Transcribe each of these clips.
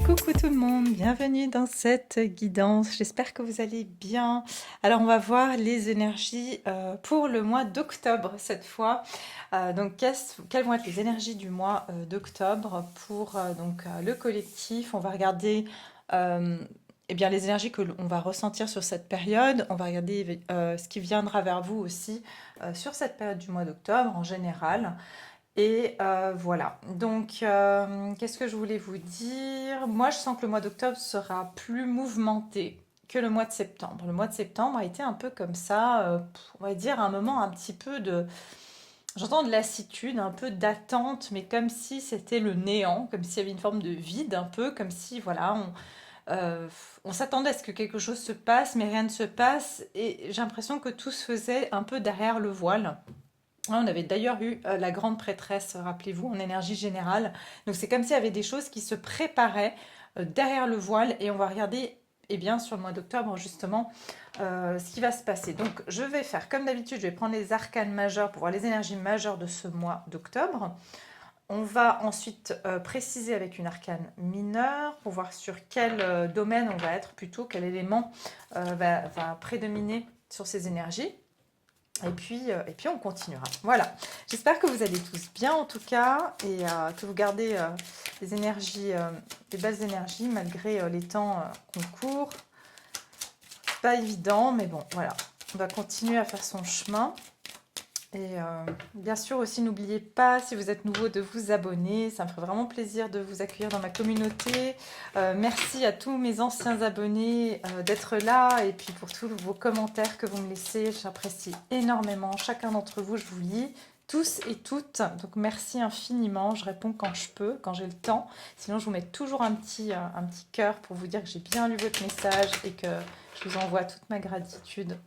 Coucou tout le monde, bienvenue dans cette guidance. J'espère que vous allez bien. Alors on va voir les énergies pour le mois d'octobre cette fois. Quelles vont être les énergies du mois d'octobre pour le collectif. On va regarder eh bien, les énergies que l'on va ressentir sur cette période. On va regarder ce qui viendra vers vous aussi sur cette période du mois d'octobre en général. Et voilà. Qu'est-ce que je voulais vous dire? Moi, je sens que le mois d'octobre sera plus mouvementé que le mois de septembre. Le mois de septembre a été un peu comme ça, on va dire un moment un petit peu de, j'entends de lassitude, un peu d'attente, mais comme si c'était le néant, comme s'il y avait une forme de vide, un peu comme si, voilà, euh, on s'attendait à ce que quelque chose se passe, mais rien ne se passe, et j'ai l'impression que tout se faisait un peu derrière le voile. On avait d'ailleurs eu la grande prêtresse, rappelez-vous, en énergie générale. Donc c'est comme s'il y avait des choses qui se préparaient derrière le voile et on va regarder, eh bien, sur le mois d'octobre justement, ce qui va se passer. Donc je vais faire comme d'habitude, je vais prendre les arcanes majeurs pour voir les énergies majeures de ce mois d'octobre. On va ensuite préciser avec une arcane mineure pour voir sur quel domaine on va être plutôt, quel élément va prédominer sur ces énergies. Et puis on continuera. Voilà. J'espère que vous allez tous bien en tout cas et que vous gardez les énergies, les belles énergies malgré les temps qu'on court. Pas évident, mais bon, voilà. On va continuer à faire son chemin. Et bien sûr aussi, n'oubliez pas, si vous êtes nouveau, de vous abonner. Ça me ferait vraiment plaisir de vous accueillir dans ma communauté. Merci à tous mes anciens abonnés d'être là et puis pour tous vos commentaires que vous me laissez. J'apprécie énormément chacun d'entre vous. Je vous lis tous et toutes. Donc merci infiniment. Je réponds quand je peux, quand j'ai le temps. Sinon, je vous mets toujours un petit cœur pour vous dire que j'ai bien lu votre message et que je vous envoie toute ma gratitude.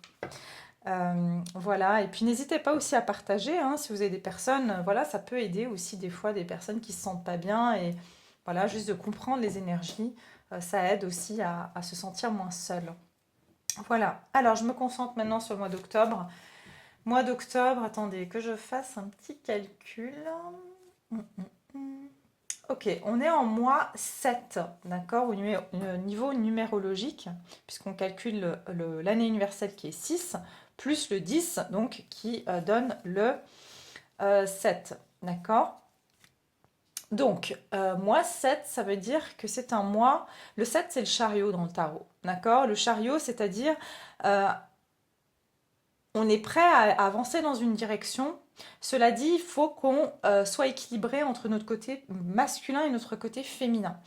Voilà, et puis n'hésitez pas aussi à partager, hein, si vous avez des personnes, voilà, ça peut aider aussi des fois des personnes qui se sentent pas bien et voilà, juste de comprendre les énergies, ça aide aussi à se sentir moins seul. Voilà, alors je me concentre maintenant sur le mois d'octobre. Mois d'octobre, attendez que je fasse un petit calcul. Hum, hum, hum. Ok, on est en mois 7, d'accord, au niveau numérologique, puisqu'on calcule l'année universelle qui est 6, plus le 10, donc qui donne le 7, d'accord. Donc, mois 7, ça veut dire que c'est un mois, le 7 c'est le chariot dans le tarot, d'accord. Le chariot, c'est-à-dire euh, on est prêt à avancer dans une direction. Cela dit, il faut qu'on soit équilibré entre notre côté masculin et notre côté féminin.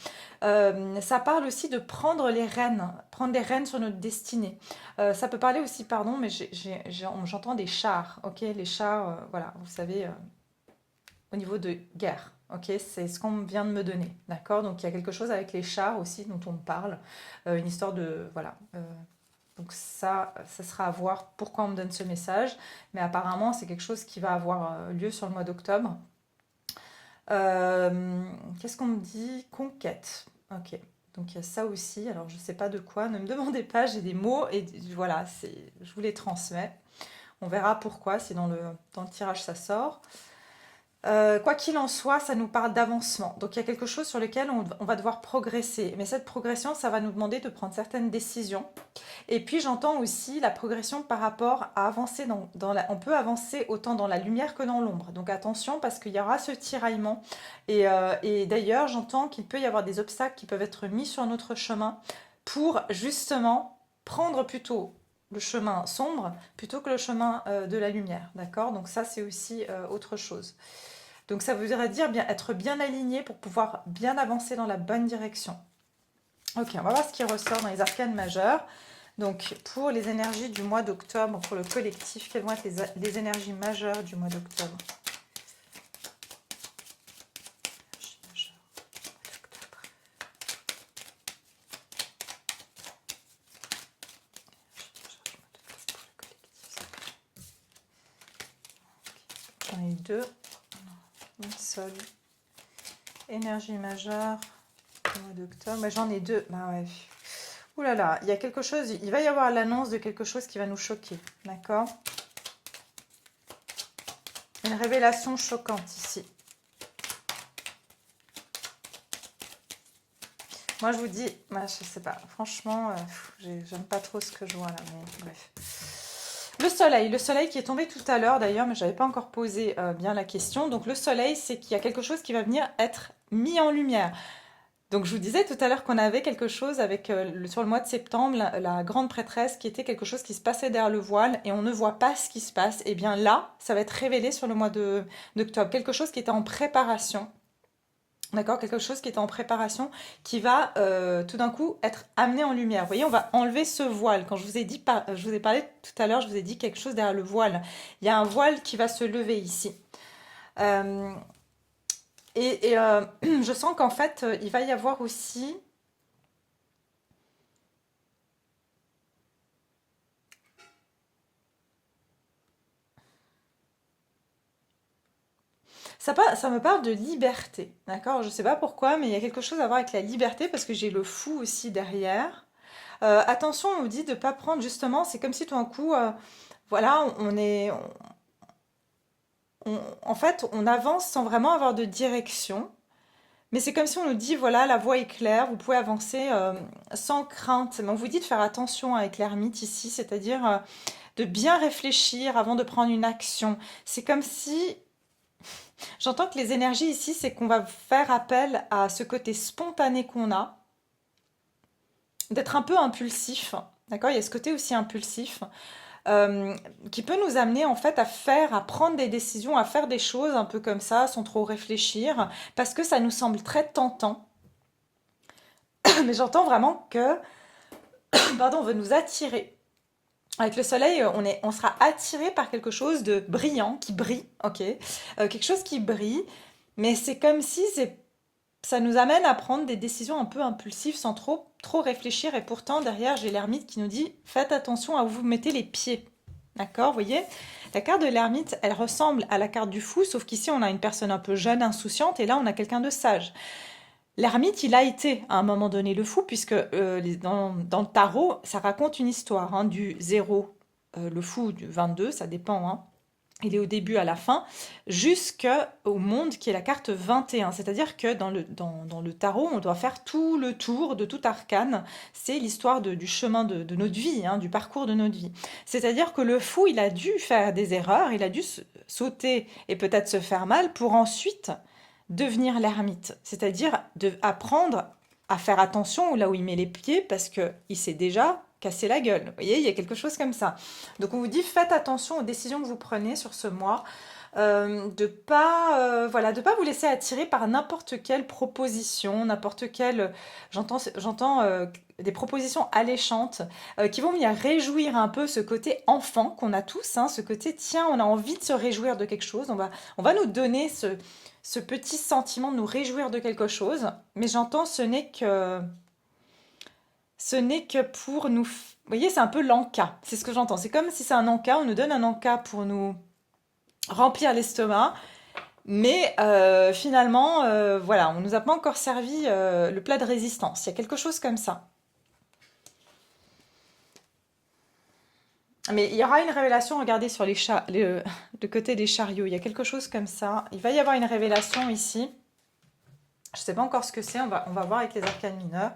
Ça parle aussi de prendre les rênes sur notre destinée. Ça peut parler aussi, pardon, mais j'entends des chars, ok. Les chars, voilà, vous savez, au niveau de guerre, ok, c'est ce qu'on vient de me donner, d'accord. Donc il y a quelque chose avec les chars aussi dont on me parle, une histoire de, voilà. Donc ça sera à voir pourquoi on me donne ce message. Mais apparemment, c'est quelque chose qui va avoir lieu sur le mois d'octobre. Qu'est-ce qu'on me dit? Conquête. Ok. Donc il y a ça aussi. Alors je ne sais pas de quoi. Ne me demandez pas. J'ai des mots et voilà, je vous les transmets. On verra pourquoi si dans le tirage ça sort. Quoi qu'il en soit, ça nous parle d'avancement. Donc il y a quelque chose sur lequel on va devoir progresser. Mais cette progression, ça va nous demander de prendre certaines décisions. Et puis j'entends aussi la progression par rapport à avancer on peut avancer autant dans la lumière que dans l'ombre. Donc attention parce qu'il y aura ce tiraillement. Et d'ailleurs, j'entends qu'il peut y avoir des obstacles qui peuvent être mis sur notre chemin pour justement prendre plutôt le chemin sombre plutôt que le chemin de la lumière. D'accord. Donc ça, c'est aussi autre chose. Donc ça voudrait dire être bien aligné pour pouvoir bien avancer dans la bonne direction. Ok, on va voir ce qui ressort dans les arcanes majeures. Donc pour les énergies du mois d'octobre, pour le collectif, quelles vont être les énergies majeures du mois d'octobre? j'en ai eu deux. Une seule. Énergie majeure, au mois d'octobre. Bah, j'en ai deux. Bah ouais. Ouh là là, il y a quelque chose, il va y avoir l'annonce de quelque chose qui va nous choquer. D'accord? Une révélation choquante ici. Moi, je vous dis, bah, je sais pas, franchement, j'aime pas trop ce que je vois là, mais bref. Le soleil qui est tombé tout à l'heure d'ailleurs, mais je n'avais pas encore posé bien la question. Donc le soleil, c'est qu'il y a quelque chose qui va venir être mis en lumière. Donc je vous disais tout à l'heure qu'on avait quelque chose avec sur le mois de septembre, la grande prêtresse, qui était quelque chose qui se passait derrière le voile et on ne voit pas ce qui se passe. Et bien là, ça va être révélé sur le mois d'octobre. Quelque chose qui était en préparation. D'accord, quelque chose qui était en préparation, qui va tout d'un coup être amené en lumière. Vous voyez, on va enlever ce voile. Quand je vous ai dit, je vous ai parlé tout à l'heure, je vous ai dit quelque chose derrière le voile. Il y a un voile qui va se lever ici. Euh, je sens qu'en fait, il va y avoir aussi... Ça me parle de liberté, d'accord? Je ne sais pas pourquoi, mais il y a quelque chose à voir avec la liberté parce que j'ai le fou aussi derrière. Attention, on nous dit de ne pas prendre justement, c'est comme si tout d'un coup, voilà, en fait, on avance sans vraiment avoir de direction. Mais c'est comme si on nous dit, voilà, la voie est claire, vous pouvez avancer sans crainte. Mais on vous dit de faire attention avec l'ermite ici, c'est-à-dire de bien réfléchir avant de prendre une action. C'est comme si, j'entends que les énergies ici, c'est qu'on va faire appel à ce côté spontané qu'on a, d'être un peu impulsif. D'accord? Il y a ce côté aussi impulsif. Qui peut nous amener en fait à prendre des décisions, à faire des choses un peu comme ça, sans trop réfléchir, parce que ça nous semble très tentant. Mais j'entends vraiment que, pardon, on veut nous attirer. Avec le soleil, on sera attiré par quelque chose de brillant, qui brille, ok, quelque chose qui brille, mais c'est comme si ça nous amène à prendre des décisions un peu impulsives sans trop réfléchir. Et pourtant, derrière, j'ai l'ermite qui nous dit faites attention à où vous mettez les pieds. D'accord, vous voyez? La carte de l'ermite, elle ressemble à la carte du fou, sauf qu'ici, on a une personne un peu jeune, insouciante, et là, on a quelqu'un de sage. L'ermite, il a été à un moment donné le fou, puisque dans le tarot, ça raconte une histoire hein, du 0, le fou du 22, ça dépend, hein. Il est au début à la fin, jusqu'au monde qui est la carte 21. C'est-à-dire que dans le tarot, on doit faire tout le tour de tout arcane. C'est l'histoire du chemin de notre vie, hein, du parcours de notre vie. C'est-à-dire que le fou, il a dû faire des erreurs, il a dû sauter et peut-être se faire mal pour ensuite devenir l'ermite. C'est-à-dire apprendre à faire attention là où il met les pieds parce qu'il s'est déjà cassé la gueule. Vous voyez, il y a quelque chose comme ça. Donc on vous dit faites attention aux décisions que vous prenez sur ce mois, voilà, de pas vous laisser attirer par n'importe quelle proposition, n'importe quelle, j'entends des propositions alléchantes qui vont venir réjouir un peu ce côté enfant qu'on a tous, hein, ce côté tiens, on a envie de se réjouir de quelque chose, on va nous donner ce petit sentiment de nous réjouir de quelque chose, mais j'entends ce n'est que pour nous... Vous voyez, c'est un peu l'encas. C'est ce que j'entends. C'est comme si c'est un encas. On nous donne un encas pour nous remplir l'estomac. Mais finalement, voilà, on ne nous a pas encore servi le plat de résistance. Il y a quelque chose comme ça. Mais il y aura une révélation, regardez sur le côté des chariots. Il y a quelque chose comme ça. Il va y avoir une révélation ici. Je ne sais pas encore ce que c'est. On va voir avec les arcanes mineurs.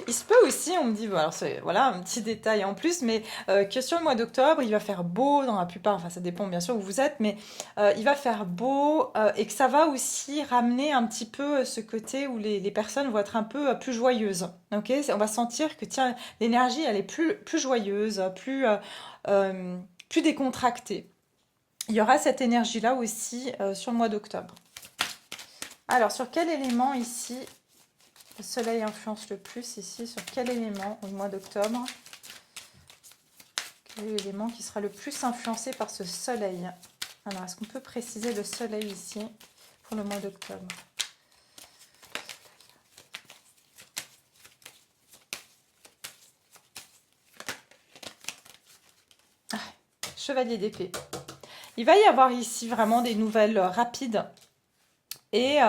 Il se peut aussi, on me dit, bon, alors voilà un petit détail en plus, mais que sur le mois d'octobre, il va faire beau dans la plupart, enfin ça dépend bien sûr où vous êtes, mais il va faire beau et que ça va aussi ramener un petit peu ce côté où les personnes vont être un peu plus joyeuses. Ok, on va sentir que tiens, l'énergie elle est plus joyeuse, plus décontractée. Il y aura cette énergie-là aussi sur le mois d'octobre. Alors, sur quel élément ici le soleil influence le plus ici? Sur quel élément au mois d'octobre? Quel est l'élément qui sera le plus influencé par ce soleil? Alors, est-ce qu'on peut préciser le soleil ici pour le mois d'octobre? Chevalier d'épée. Il va y avoir ici vraiment des nouvelles rapides. Et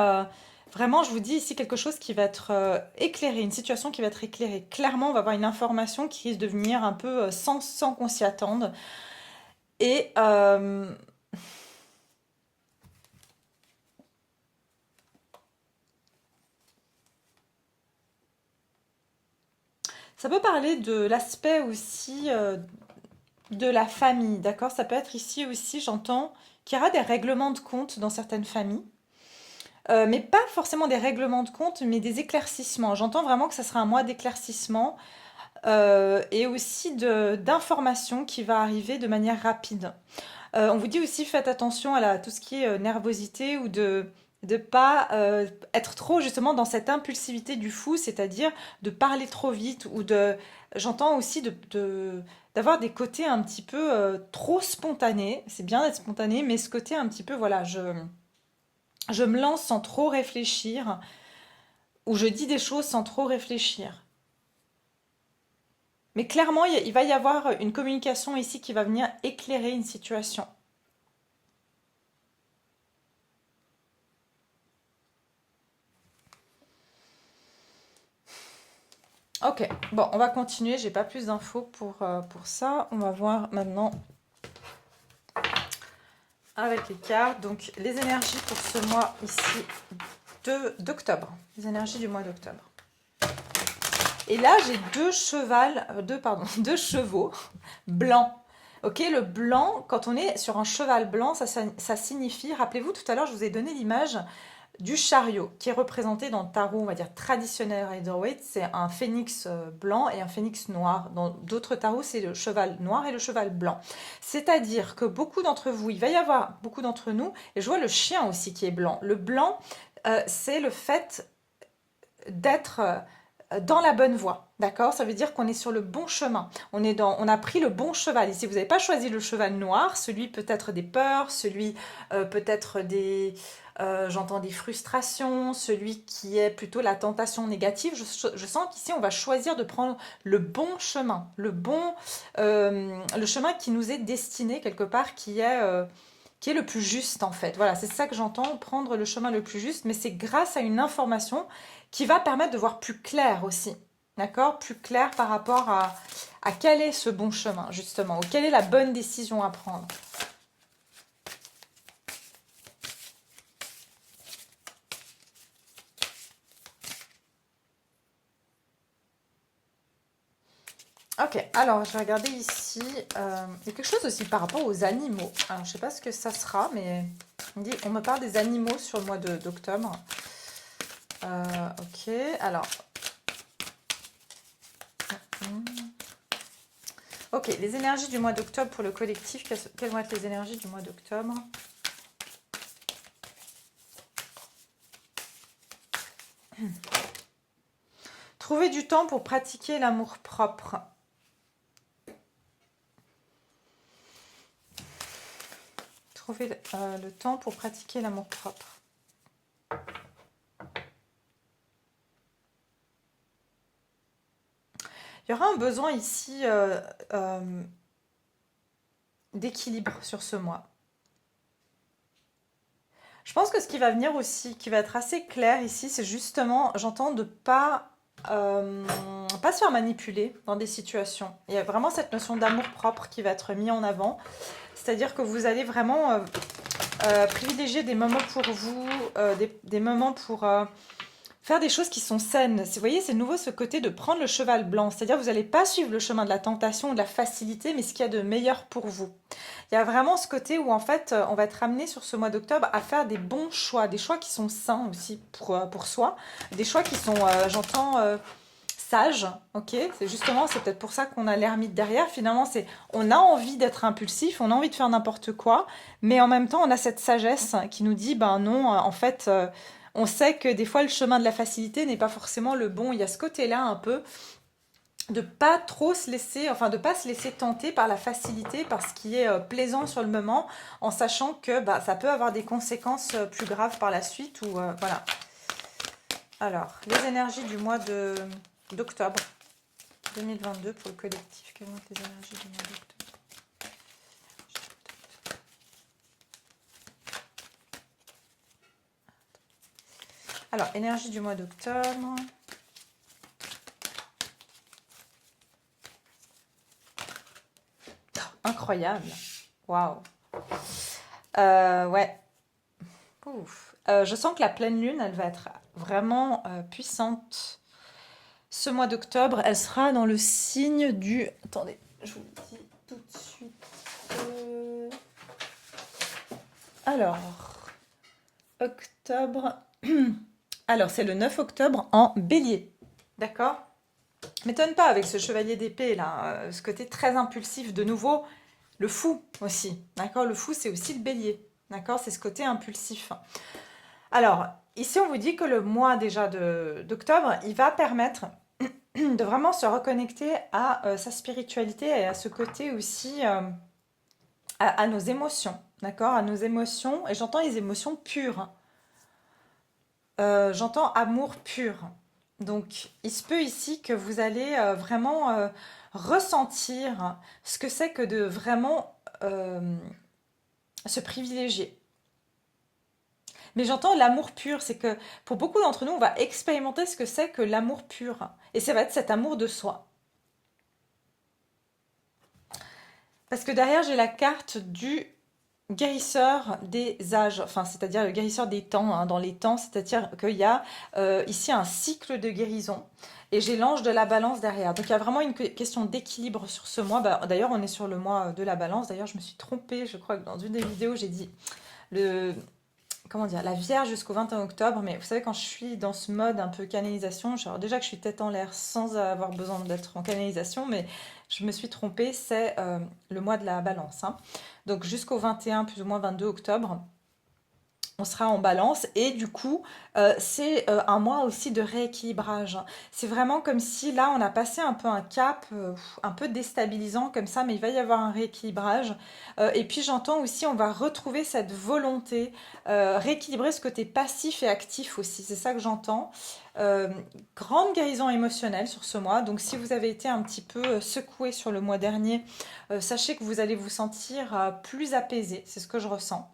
vraiment, je vous dis ici quelque chose qui va être éclairé, une situation qui va être éclairée. Clairement, on va avoir une information qui risque de venir un peu sans qu'on s'y attende. Et ça peut parler de l'aspect aussi de la famille, d'accord? Ça peut être ici aussi, j'entends, qu'il y aura des règlements de compte dans certaines familles. Mais pas forcément des règlements de compte, mais des éclaircissements. J'entends vraiment que ça sera un mois d'éclaircissement et aussi d'informations qui va arriver de manière rapide. On vous dit aussi faites attention à tout ce qui est nervosité ou de pas être trop justement dans cette impulsivité du fou, c'est-à-dire de parler trop vite ou de j'entends aussi d'avoir des côtés un petit peu trop spontanés. C'est bien d'être spontané, mais ce côté un petit peu voilà, je me lance sans trop réfléchir ou je dis des choses sans trop réfléchir. Mais clairement, il va y avoir une communication ici qui va venir éclairer une situation. Ok, bon, on va continuer. J'ai pas plus d'infos pour ça. On va voir maintenant avec les cartes. Donc, les énergies pour ce mois ici d'octobre. Les énergies du mois d'octobre. Et là, j'ai deux chevaux blancs. Ok, le blanc, quand on est sur un cheval blanc, ça signifie, rappelez-vous, tout à l'heure, je vous ai donné l'image du chariot, qui est représenté dans le tarot, on va dire traditionnel Rider-Waite, c'est un phénix blanc et un phénix noir. Dans d'autres tarots, c'est le cheval noir et le cheval blanc. C'est-à-dire que beaucoup d'entre vous, il va y avoir beaucoup d'entre nous, et je vois le chien aussi qui est blanc. Le blanc, c'est le fait d'être dans la bonne voie, d'accord? Ça veut dire qu'on est sur le bon chemin. On a pris le bon cheval. Ici, vous n'avez pas choisi le cheval noir, celui peut-être des peurs, celui peut-être j'entends des frustrations, celui qui est plutôt la tentation négative. Je sens qu'ici, on va choisir de prendre le bon chemin, le chemin qui nous est destiné quelque part, qui est le plus juste en fait. Voilà, c'est ça que j'entends, prendre le chemin le plus juste, mais c'est grâce à une information qui va permettre de voir plus clair aussi. D'accord? Plus clair par rapport à quel est ce bon chemin, justement, ou quelle est la bonne décision à prendre. Ok, alors je vais regarder ici. Il y a quelque chose aussi par rapport aux animaux. Alors je ne sais pas ce que ça sera, mais on me parle des animaux sur le mois d'octobre. Ok, alors. Ok, les énergies du mois d'octobre pour le collectif. Quelles vont être les énergies du mois d'octobre? Trouver du temps pour pratiquer l'amour-propre. Trouver le temps pour pratiquer l'amour-propre. Il y aura un besoin ici d'équilibre sur ce mois. Je pense que ce qui va venir aussi, qui va être assez clair ici, c'est justement, j'entends de pas se faire manipuler dans des situations. Il y a vraiment cette notion d'amour-propre qui va être mis en avant. C'est-à-dire que vous allez vraiment privilégier des moments pour vous, des moments pour faire des choses qui sont saines. Vous voyez, c'est nouveau ce côté de prendre le cheval blanc. C'est-à-dire que vous n'allez pas suivre le chemin de la tentation ou de la facilité, mais ce qu'il y a de meilleur pour vous. Il y a vraiment ce côté où en fait, on va être amené sur ce mois d'octobre à faire des bons choix, des choix qui sont sains aussi pour soi, des choix qui sont, j'entends, sages, ok? C'est peut-être pour ça qu'on a l'ermite derrière. Finalement, on a envie d'être impulsif, on a envie de faire n'importe quoi, mais en même temps, on a cette sagesse qui nous dit, ben non, en fait, on sait que des fois, le chemin de la facilité n'est pas forcément le bon. Il y a ce côté-là un peu de pas trop se laisser, enfin de pas se laisser tenter par la facilité, par ce qui est plaisant sur le moment, en sachant que bah, ça peut avoir des conséquences plus graves par la suite. Ou voilà. Alors, les énergies du mois d'octobre 2022 pour le collectif. Quelles vont être les énergies du mois d'octobre? Alors, énergie du mois d'octobre. Incroyable. Waouh. Ouais. Ouf. Je sens que la pleine lune, elle va être vraiment puissante. Ce mois d'octobre, elle sera dans le signe du... Attendez, je vous le dis tout de suite. Euh, Alors, octobre... Alors, c'est le 9 octobre en bélier. D'accord? M'étonne pas avec ce chevalier d'épée là, ce côté très impulsif de nouveau, le fou aussi, d'accord? Le fou c'est aussi le bélier, d'accord? C'est ce côté impulsif. Alors, ici on vous dit que le mois déjà d'octobre, il va permettre de vraiment se reconnecter à sa spiritualité et à ce côté aussi, à nos émotions, d'accord? À nos émotions, et j'entends les émotions pures. J'entends amour pur. Donc, il se peut ici que vous allez vraiment ressentir ce que c'est que de vraiment se privilégier. Mais j'entends l'amour pur, c'est que pour beaucoup d'entre nous, on va expérimenter ce que c'est que l'amour pur. Et ça va être cet amour de soi. Parce que derrière, j'ai la carte du guérisseur des âges, enfin, c'est-à-dire le guérisseur des temps, hein, dans les temps, c'est-à-dire qu'il y a ici un cycle de guérison. Et j'ai l'ange de la balance derrière. Donc il y a vraiment une question d'équilibre sur ce mois. Bah, d'ailleurs, on est sur le mois de la balance. D'ailleurs, je me suis trompée. Je crois que dans une des vidéos, j'ai dit le, comment dire, la Vierge jusqu'au 21 octobre. Mais vous savez, quand je suis dans ce mode un peu canalisation, alors déjà que je suis tête en l'air sans avoir besoin d'être en canalisation, mais je me suis trompée, c'est le mois de la balance, hein. Donc jusqu'au 21, plus ou moins 22 octobre, on sera en balance et du coup, c'est un mois aussi de rééquilibrage. C'est vraiment comme si là, on a passé un peu un cap, un peu déstabilisant comme ça, mais il va y avoir un rééquilibrage. Et puis j'entends aussi, on va retrouver cette volonté, rééquilibrer ce côté passif et actif aussi. C'est ça que j'entends. Euh, Grande guérison émotionnelle sur ce mois. Donc si vous avez été un petit peu secoué sur le mois dernier, sachez que vous allez vous sentir plus apaisé. C'est ce que je ressens.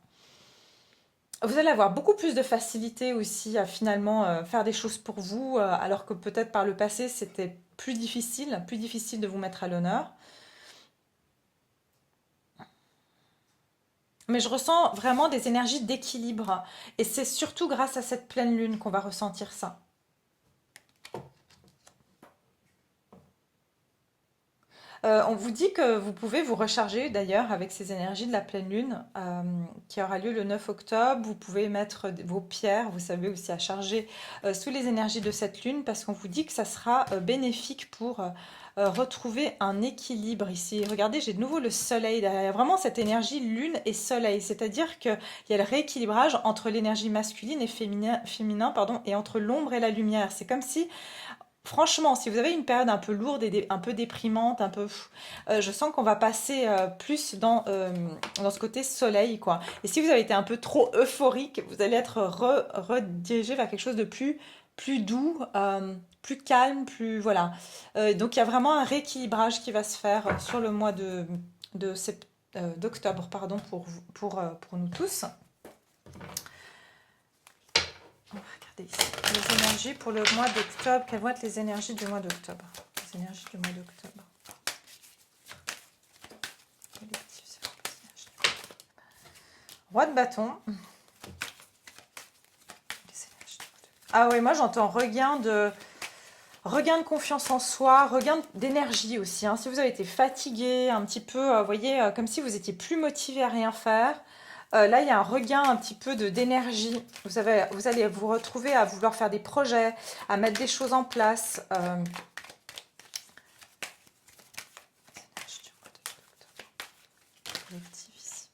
Vous allez avoir beaucoup plus de facilité aussi à finalement faire des choses pour vous, alors que peut-être par le passé c'était plus difficile de vous mettre à l'honneur. Mais je ressens vraiment des énergies d'équilibre. Et c'est surtout grâce à cette pleine lune qu'on va ressentir ça. On vous dit que vous pouvez vous recharger d'ailleurs avec ces énergies de la pleine lune qui aura lieu le 9 octobre. Vous pouvez mettre vos pierres, vous savez aussi à charger sous les énergies de cette lune parce qu'on vous dit que ça sera bénéfique pour retrouver un équilibre ici. Regardez, j'ai de nouveau le soleil derrière. Vraiment cette énergie lune et soleil, c'est-à-dire qu'il y a le rééquilibrage entre l'énergie masculine et féminin pardon, et entre l'ombre et la lumière. C'est comme si franchement, si vous avez une période un peu lourde et un peu déprimante, un peu, je sens qu'on va passer plus dans ce côté soleil, quoi. Et si vous avez été un peu trop euphorique, vous allez être redirigé vers quelque chose de plus doux, plus calme, plus voilà. Donc il y a vraiment un rééquilibrage qui va se faire sur le mois d'octobre, pardon, pour nous tous. On va regarder ici. Les énergies pour le mois d'octobre. Quelles vont être les énergies du mois d'octobre? Les énergies du mois d'octobre. Roi de bâton. Ah oui, moi j'entends regain de confiance en soi, regain d'énergie aussi, hein. Si vous avez été fatigué, un petit peu, vous voyez, comme si vous étiez plus motivé à rien faire, là il y a un regain un petit peu d'énergie. Vous allez vous retrouver à vouloir faire des projets, à mettre des choses en place. Collectif ici.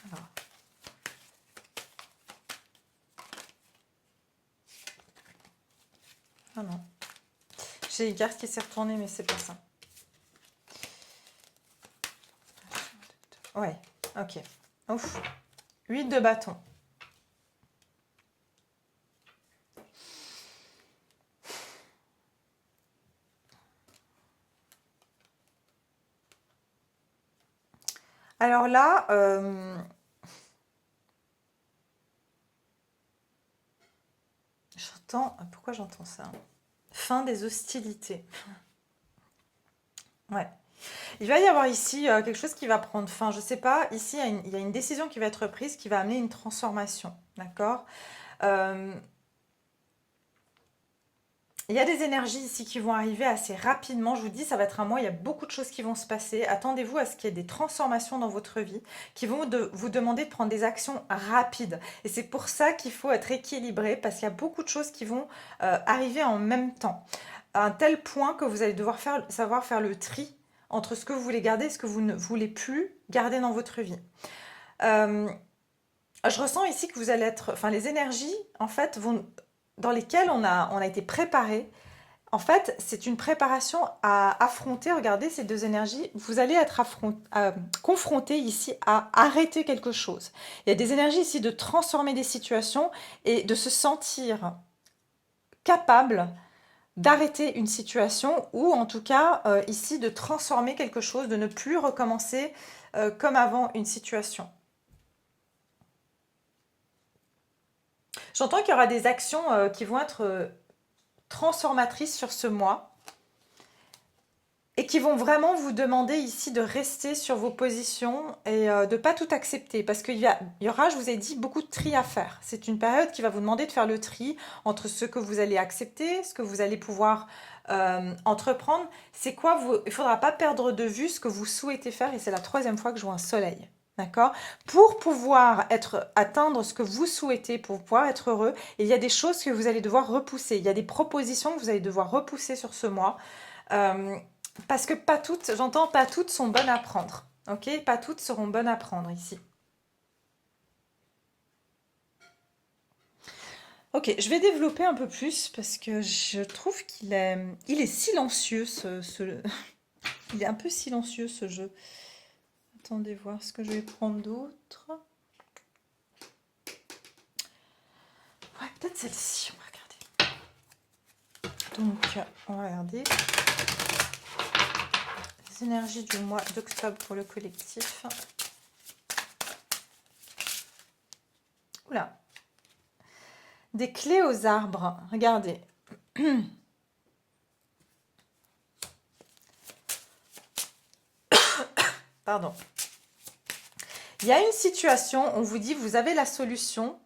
Alors. Ah non. J'ai une carte qui s'est retournée, mais c'est pas ça. Ouais, ok. Ouf. 8 de bâton. Alors là, j'entends... Pourquoi j'entends ça? Fin des hostilités. Ouais. Il va y avoir ici quelque chose qui va prendre fin. Je ne sais pas, ici, il y a une décision qui va être prise qui va amener une transformation. D'accord? Euh, Il y a des énergies ici qui vont arriver assez rapidement. Je vous dis, ça va être un mois, il y a beaucoup de choses qui vont se passer. Attendez-vous à ce qu'il y ait des transformations dans votre vie qui vont vous demander de prendre des actions rapides. Et c'est pour ça qu'il faut être équilibré parce qu'il y a beaucoup de choses qui vont arriver en même temps. À un tel point que vous allez devoir savoir faire le tri entre ce que vous voulez garder et ce que vous ne voulez plus garder dans votre vie. Euh, je ressens ici que vous allez être... Enfin, les énergies, en fait, dans lesquelles on a été préparé. En fait, c'est une préparation à affronter. Regardez ces deux énergies. Vous allez être confronté ici à arrêter quelque chose. Il y a des énergies ici de transformer des situations et de se sentir capable d'arrêter une situation ou en tout cas ici de transformer quelque chose, de ne plus recommencer comme avant une situation. J'entends qu'il y aura des actions qui vont être transformatrices sur ce mois et qui vont vraiment vous demander ici de rester sur vos positions et de ne pas tout accepter parce qu'il y aura, je vous ai dit, beaucoup de tri à faire. C'est une période qui va vous demander de faire le tri entre ce que vous allez accepter, ce que vous allez pouvoir entreprendre. C'est quoi il ne faudra pas perdre de vue ce que vous souhaitez faire et c'est la 3e fois que je vois un soleil. D'accord? Pour pouvoir atteindre ce que vous souhaitez, pour pouvoir être heureux, il y a des choses que vous allez devoir repousser. Il y a des propositions que vous allez devoir repousser sur ce mois. Parce que pas toutes sont bonnes à prendre. Ok? Pas toutes seront bonnes à prendre ici. Ok, je vais développer un peu plus parce que je trouve il est silencieux il est un peu silencieux ce jeu. Attendez voir ce que je vais prendre d'autre. Ouais, peut-être celle-ci, on va regarder. Donc, on va regarder les énergies du mois d'octobre pour le collectif. Oula. Des clés aux arbres. Regardez. Pardon. Il y a une situation, on vous dit, vous avez la solution.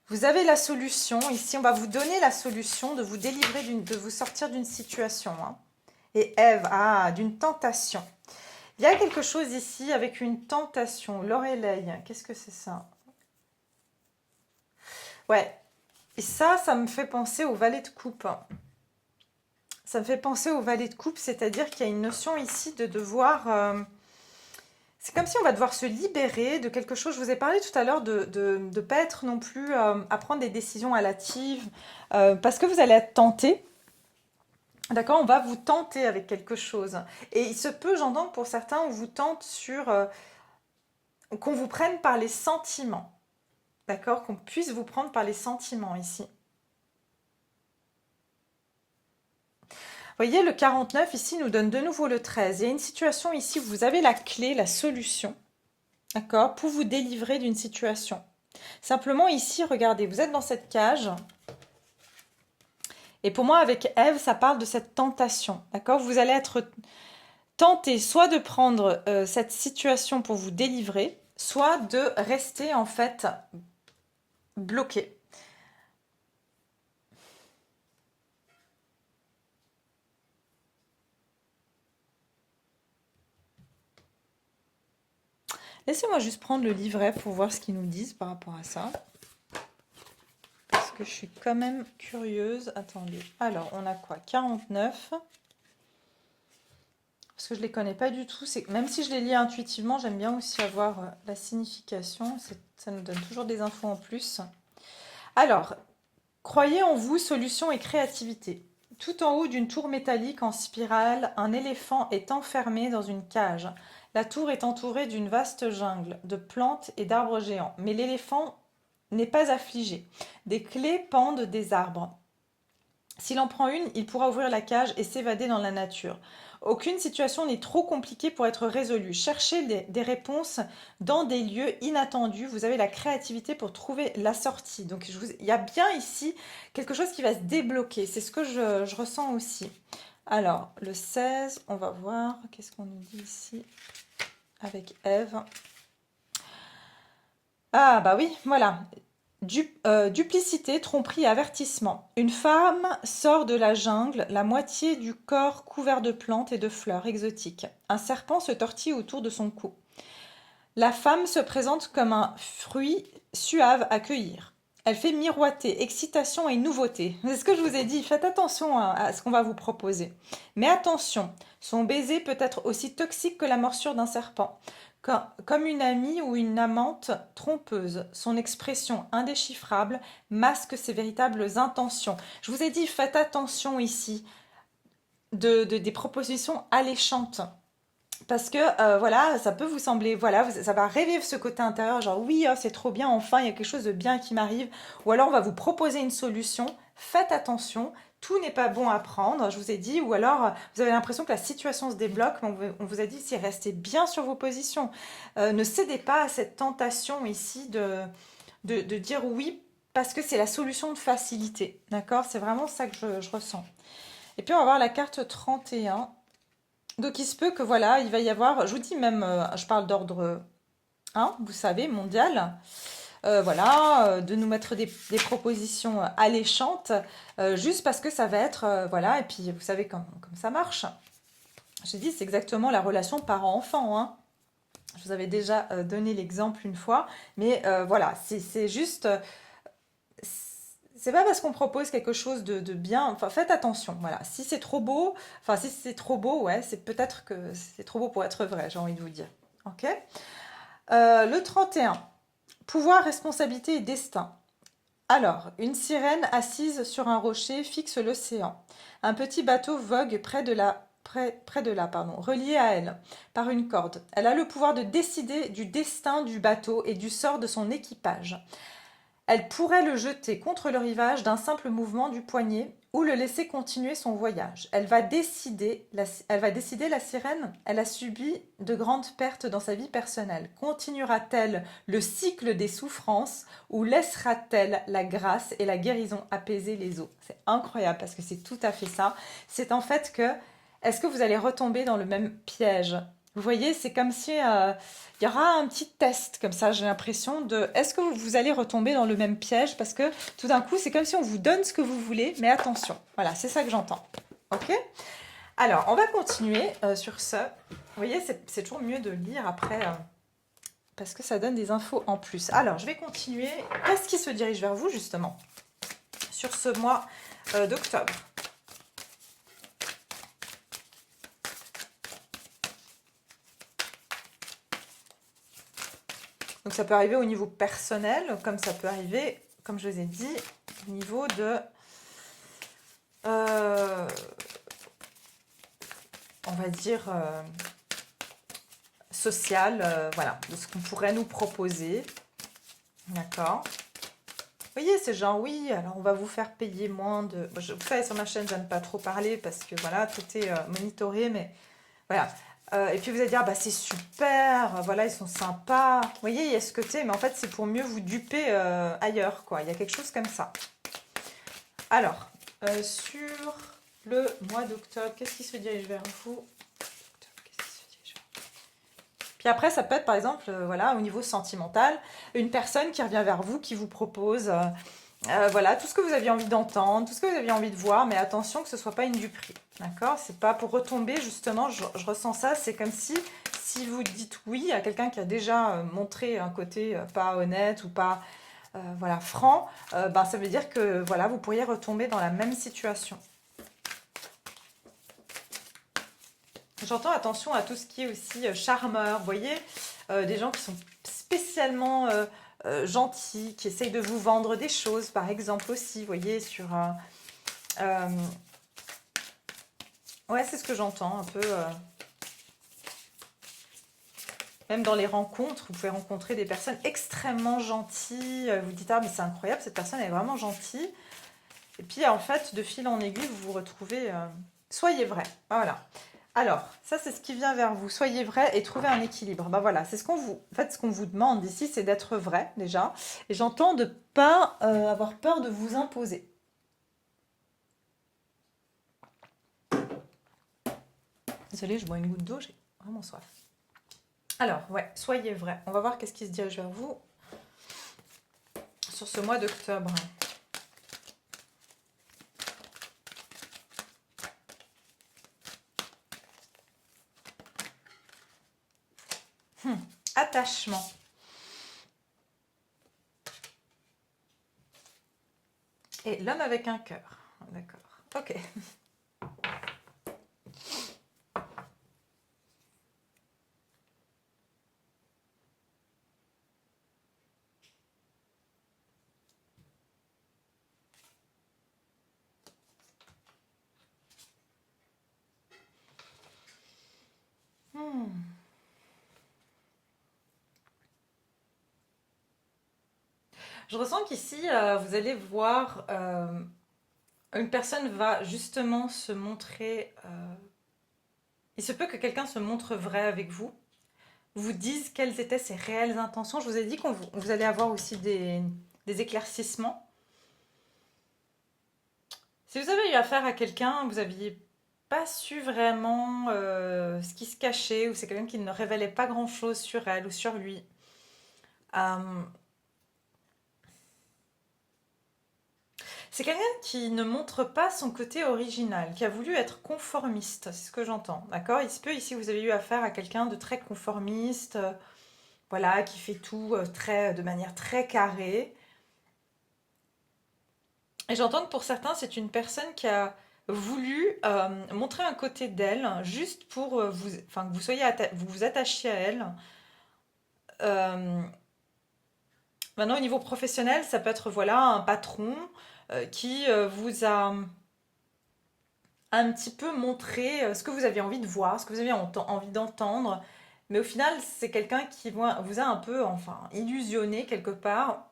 Vous avez la solution. Ici, on va vous donner la solution de vous délivrer, de vous sortir d'une situation. Hein. Et Ève, d'une tentation. Il y a quelque chose ici avec une tentation. Lorelei, qu'est-ce que c'est ça? Ouais. Et ça me fait penser au valet de coupe. Ça me fait penser au valet de coupe, c'est-à-dire qu'il y a une notion ici de devoir... c'est comme si on va devoir se libérer de quelque chose. Je vous ai parlé tout à l'heure de ne pas être non plus à prendre des décisions hâtives parce que vous allez être tenté. D'accord, on va vous tenter avec quelque chose. Et il se peut, j'entends que pour certains, on vous tente qu'on vous prenne par les sentiments. D'accord, qu'on puisse vous prendre par les sentiments ici. Vous voyez, le 49 ici nous donne de nouveau le 13. Il y a une situation ici où vous avez la clé, la solution, d'accord, pour vous délivrer d'une situation. Simplement ici, regardez, vous êtes dans cette cage. Et pour moi, avec Ève, ça parle de cette tentation, d'accord? Vous allez être tenté soit de prendre cette situation pour vous délivrer, soit de rester en fait bloqué. Laissez-moi juste prendre le livret pour voir ce qu'ils nous disent par rapport à ça. Parce que je suis quand même curieuse. Attendez. Alors, on a quoi? 49. Parce que je ne les connais pas du tout. Même si je les lis intuitivement, j'aime bien aussi avoir la signification. Ça nous donne toujours des infos en plus. Alors, croyez en vous, solution et créativité. Tout en haut d'une tour métallique en spirale, un éléphant est enfermé dans une cage. La tour est entourée d'une vaste jungle de plantes et d'arbres géants. Mais l'éléphant n'est pas affligé. Des clés pendent des arbres. S'il en prend une, il pourra ouvrir la cage et s'évader dans la nature. Aucune situation n'est trop compliquée pour être résolue. Cherchez des réponses dans des lieux inattendus. Vous avez la créativité pour trouver la sortie. Donc, il y a bien ici quelque chose qui va se débloquer. C'est ce que je ressens aussi. Alors, le 16, on va voir. Qu'est-ce qu'on nous dit ici avec Ève? Ah, bah oui, voilà. Duplicité, tromperie, avertissement. Une femme sort de la jungle, la moitié du corps couvert de plantes et de fleurs exotiques. Un serpent se tortille autour de son cou. La femme se présente comme un fruit suave à cueillir. Elle fait miroiter excitation et nouveauté. C'est ce que je vous ai dit, faites attention à ce qu'on va vous proposer. Mais attention, son baiser peut être aussi toxique que la morsure d'un serpent. Comme une amie ou une amante trompeuse, son expression indéchiffrable masque ses véritables intentions. Je vous ai dit, faites attention ici des propositions alléchantes. Parce que voilà, ça peut vous sembler, voilà, ça va revivre ce côté intérieur, genre oui, oh, c'est trop bien, enfin, il y a quelque chose de bien qui m'arrive. Ou alors on va vous proposer une solution. Faites attention, tout n'est pas bon à prendre, je vous ai dit. Ou alors vous avez l'impression que la situation se débloque, mais on vous a dit si restez bien sur vos positions. Ne cédez pas à cette tentation ici de dire oui parce que c'est la solution de facilité. D'accord? C'est vraiment ça que je ressens. Et puis on va voir la carte 31. Donc il se peut que voilà, il va y avoir, je vous dis même, je parle d'ordre 1, vous savez, mondial. Voilà, de nous mettre des propositions alléchantes, juste parce que ça va être, voilà, et puis vous savez comme ça marche. J'ai dit, c'est exactement la relation parent-enfant, hein. Je vous avais déjà donné l'exemple une fois, mais voilà, c'est juste, c'est pas parce qu'on propose quelque chose de bien, enfin faites attention, voilà. Si c'est trop beau, enfin si c'est trop beau, ouais, c'est peut-être que c'est trop beau pour être vrai, j'ai envie de vous dire. Ok. Le 31. Pouvoir, responsabilité et destin. Alors, une sirène assise sur un rocher fixe l'océan. Un petit bateau vogue près de là, pardon, relié à elle par une corde. Elle a le pouvoir de décider du destin du bateau et du sort de son équipage. Elle pourrait le jeter contre le rivage d'un simple mouvement du poignet ou le laisser continuer son voyage. Elle va décider, la sirène, elle a subi de grandes pertes dans sa vie personnelle. Continuera-t-elle le cycle des souffrances ou laissera-t-elle la grâce et la guérison apaiser les eaux? C'est incroyable parce que c'est tout à fait ça. C'est en fait que, est-ce que vous allez retomber dans le même piège? Vous voyez, c'est comme si il y aura un petit test comme ça, j'ai l'impression de est-ce que vous allez retomber dans le même piège parce que tout d'un coup, c'est comme si on vous donne ce que vous voulez, mais attention. Voilà, c'est ça que j'entends. OK? Alors, on va continuer sur ce. Vous voyez, c'est toujours mieux de lire après parce que ça donne des infos en plus. Alors, je vais continuer. Qu'est-ce qui se dirige vers vous justement sur ce mois d'octobre? Donc ça peut arriver au niveau personnel, comme ça peut arriver, comme je vous ai dit, au niveau de... on va dire social, voilà, de ce qu'on pourrait nous proposer. D'accord? Vous voyez, c'est genre, oui, alors on va vous faire payer moins de... Vous savez, sur ma chaîne, j'aime pas trop parler parce que voilà, tout est monitoré, mais voilà. Et puis vous allez dire, bah c'est super, voilà, ils sont sympas. Vous voyez, il y a ce côté, mais en fait, c'est pour mieux vous duper ailleurs, quoi. Il y a quelque chose comme ça. Alors, sur le mois d'octobre, qu'est-ce qui se dirige vers vous? Puis après, ça peut être, par exemple, voilà, au niveau sentimental, une personne qui revient vers vous, qui vous propose... voilà, tout ce que vous aviez envie d'entendre, tout ce que vous aviez envie de voir, mais attention que ce ne soit pas une duperie. D'accord? C'est pas pour retomber, justement, je ressens ça, c'est comme si vous dites oui à quelqu'un qui a déjà montré un côté pas honnête ou pas voilà, franc, ben, ça veut dire que voilà, vous pourriez retomber dans la même situation. J'entends attention à tout ce qui est aussi charmeur, vous voyez, des gens qui sont spécialement gentils, qui essayent de vous vendre des choses, par exemple aussi, vous voyez, sur... ouais, c'est ce que j'entends, un peu... même dans les rencontres, vous pouvez rencontrer des personnes extrêmement gentilles, vous dites, ah mais c'est incroyable, cette personne est vraiment gentille. Et puis en fait, de fil en aiguille, vous vous retrouvez... soyez vrai, voilà. Alors, ça c'est ce qui vient vers vous. Soyez vrai et trouvez un équilibre. Ben voilà, c'est ce qu'on vous, en fait, ce qu'on vous demande ici, c'est d'être vrai déjà. Et j'entends de pas avoir peur de vous imposer. Désolée, je bois une goutte d'eau, j'ai vraiment soif. Alors, ouais, soyez vrai. On va voir qu'est-ce qui se dirige vers vous sur ce mois d'octobre. Attachement. Et l'homme avec un cœur. D'accord. Ok. Je ressens qu'ici, vous allez voir, une personne va justement se montrer. Il se peut que quelqu'un se montre vrai avec vous, vous dise quelles étaient ses réelles intentions. Je vous ai dit qu'on vous allez avoir aussi des éclaircissements. Si vous avez eu affaire à quelqu'un, vous aviez pas su vraiment ce qui se cachait, ou c'est quelqu'un qui ne révélait pas grand-chose sur elle ou sur lui. Euh, c'est quelqu'un qui ne montre pas son côté original, qui a voulu être conformiste, c'est ce que j'entends, d'accord? Il se peut ici, vous avez eu affaire à quelqu'un de très conformiste, voilà, qui fait tout de manière très carrée. Et j'entends que pour certains, c'est une personne qui a voulu montrer un côté d'elle, juste pour enfin, que vous soyez vous vous attachiez à elle. Euh, Maintenant, au niveau professionnel, ça peut être voilà un patron qui vous a un petit peu montré ce que vous aviez envie de voir, ce que vous aviez envie d'entendre. Mais au final, c'est quelqu'un qui vous a un peu, enfin, illusionné quelque part,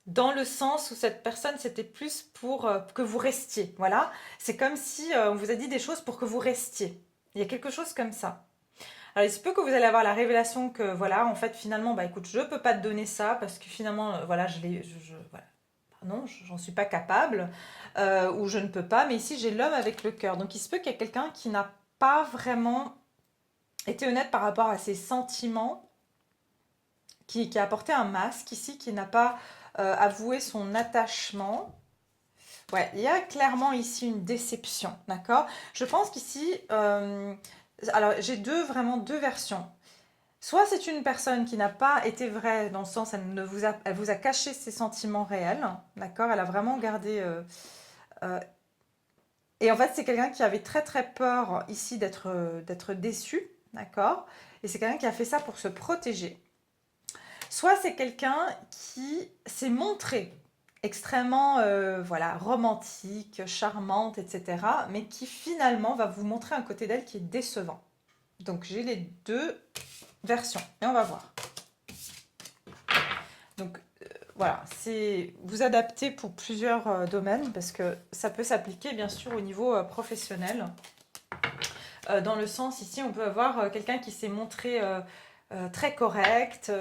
dans le sens où cette personne, c'était plus pour que vous restiez. Voilà. C'est comme si on vous a dit des choses pour que vous restiez. Il y a quelque chose comme ça. Alors, il se peut que vous allez avoir la révélation que, voilà, en fait, finalement, bah écoute, je peux pas te donner ça parce que finalement, voilà, voilà. Non, j'en suis pas capable ou je ne peux pas. Mais ici, j'ai l'homme avec le cœur. Donc, il se peut qu'il y ait quelqu'un qui n'a pas vraiment été honnête par rapport à ses sentiments, qui a apporté un masque ici, qui n'a pas avoué son attachement. Ouais, il y a clairement ici une déception, d'accord? Je pense qu'ici, alors j'ai vraiment deux versions. Soit c'est une personne qui n'a pas été vraie dans le sens elle vous a caché ses sentiments réels, d'accord? Elle a vraiment gardé euh, et en fait c'est quelqu'un qui avait très très peur ici d'être déçu, d'accord? Et c'est quelqu'un qui a fait ça pour se protéger. Soit c'est quelqu'un qui s'est montré extrêmement voilà, romantique, charmante, etc. Mais qui finalement va vous montrer un côté d'elle qui est décevant. Donc j'ai les deux versions et on va voir. Donc voilà, c'est vous adapter pour plusieurs domaines parce que ça peut s'appliquer bien sûr au niveau professionnel. Dans le sens ici, on peut avoir quelqu'un qui s'est montré très correct,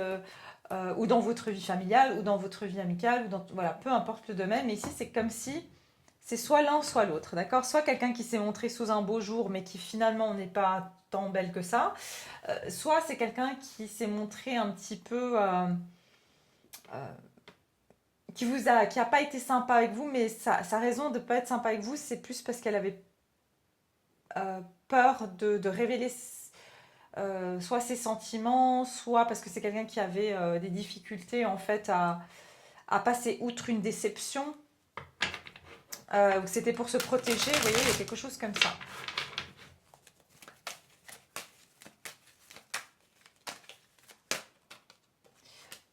ou dans votre vie familiale, ou dans votre vie amicale, ou dans, voilà, peu importe le domaine. Mais ici, c'est comme si c'est soit l'un, soit l'autre, d'accord? Soit quelqu'un qui s'est montré sous un beau jour, mais qui finalement n'est pas tant belle que ça. Soit c'est quelqu'un qui s'est montré un petit peu... euh, qui a pas été sympa avec vous, mais sa raison de ne pas être sympa avec vous, c'est plus parce qu'elle avait peur de révéler soit ses sentiments, soit parce que c'est quelqu'un qui avait des difficultés en fait à passer outre une déception, ou c'était pour se protéger, vous voyez, il y a quelque chose comme ça.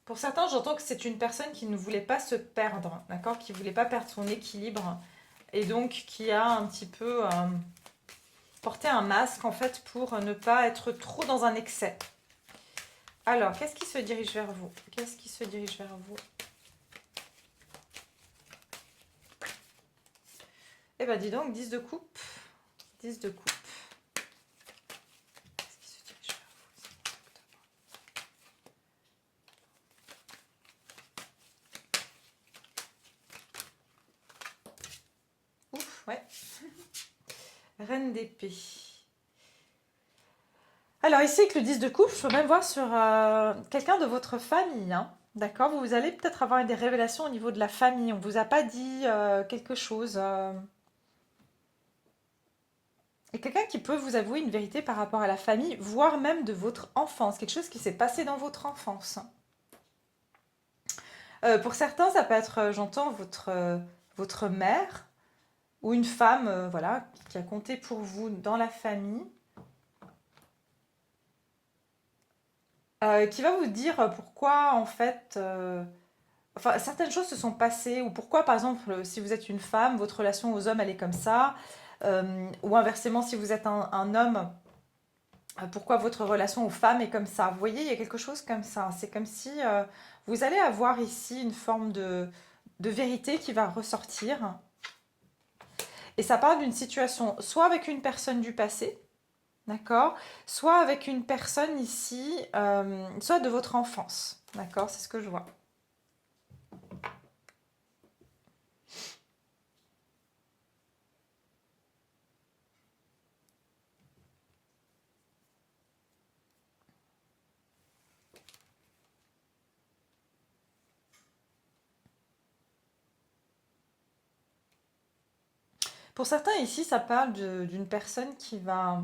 Pour certains, j'entends que c'est une personne qui ne voulait pas se perdre, d'accord, qui ne voulait pas perdre son équilibre, et donc qui a un petit peu porté un masque en fait pour ne pas être trop dans un excès. Alors, qu'est-ce qui se dirige vers vous? Qu'est-ce qui se dirige vers vous? Eh ben dis donc, 10 de coupe. 10 de coupe. Ouais. Reine d'épée. Alors ici, avec le 10 de coupe, je peux même voir sur quelqu'un de votre famille, hein. D'accord? Vous allez peut-être avoir des révélations au niveau de la famille. On ne vous a pas dit quelque chose. Et quelqu'un qui peut vous avouer une vérité par rapport à la famille, voire même de votre enfance. Quelque chose qui s'est passé dans votre enfance. Pour certains, ça peut être, j'entends, votre mère ou une femme, voilà, qui a compté pour vous dans la famille, qui va vous dire pourquoi, en fait, enfin, certaines choses se sont passées, ou pourquoi, par exemple, si vous êtes une femme, votre relation aux hommes, elle est comme ça, ou inversement, si vous êtes un homme, pourquoi votre relation aux femmes est comme ça. Vous voyez, il y a quelque chose comme ça. C'est comme si vous allez avoir ici une forme de vérité qui va ressortir. Et ça parle d'une situation soit avec une personne du passé, d'accord, soit avec une personne ici, soit de votre enfance, d'accord, c'est ce que je vois. Pour certains ici, ça parle d'une personne qui va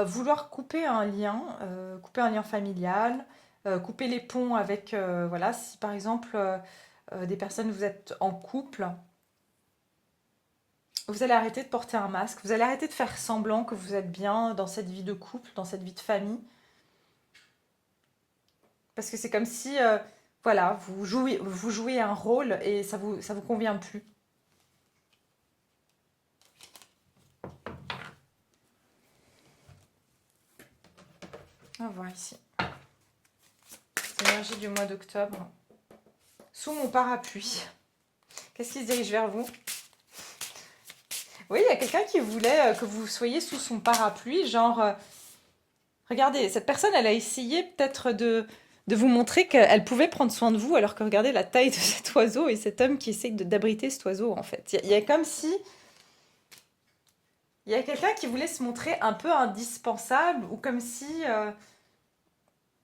vouloir couper un lien familial, couper les ponts avec, voilà, si par exemple des personnes, vous êtes en couple, vous allez arrêter de porter un masque, vous allez arrêter de faire semblant que vous êtes bien dans cette vie de couple, dans cette vie de famille, parce que c'est comme si, voilà, vous jouez un rôle et ça vous convient plus. On va voir ici. L'énergie du mois d'octobre. Sous mon parapluie. Qu'est-ce qui se dirige vers vous? Oui, il y a quelqu'un qui voulait que vous soyez sous son parapluie, genre, regardez, cette personne, elle a essayé peut-être de vous montrer qu'elle pouvait prendre soin de vous, alors que regardez la taille de cet oiseau et cet homme qui essaye d'abriter cet oiseau, en fait. Il y a comme si, il y a quelqu'un qui voulait se montrer un peu indispensable, ou comme si,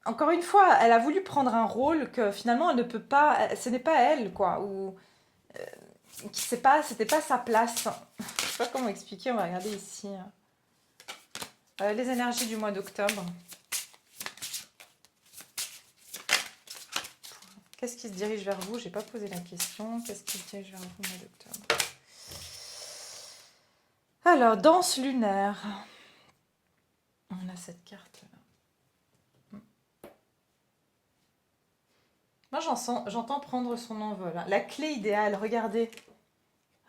encore une fois, elle a voulu prendre un rôle que finalement elle ne peut pas, ce n'est pas elle, quoi, ou c'était pas sa place. Je sais pas comment expliquer, on va regarder ici. Les énergies du mois d'octobre. Qu'est-ce qui se dirige vers vous? J'ai pas posé la question. Qu'est-ce qui se dirige vers vous au mois d'octobre? Alors, danse lunaire. On a cette carte-là. Moi, j'entends prendre son envol, hein. La clé idéale, regardez.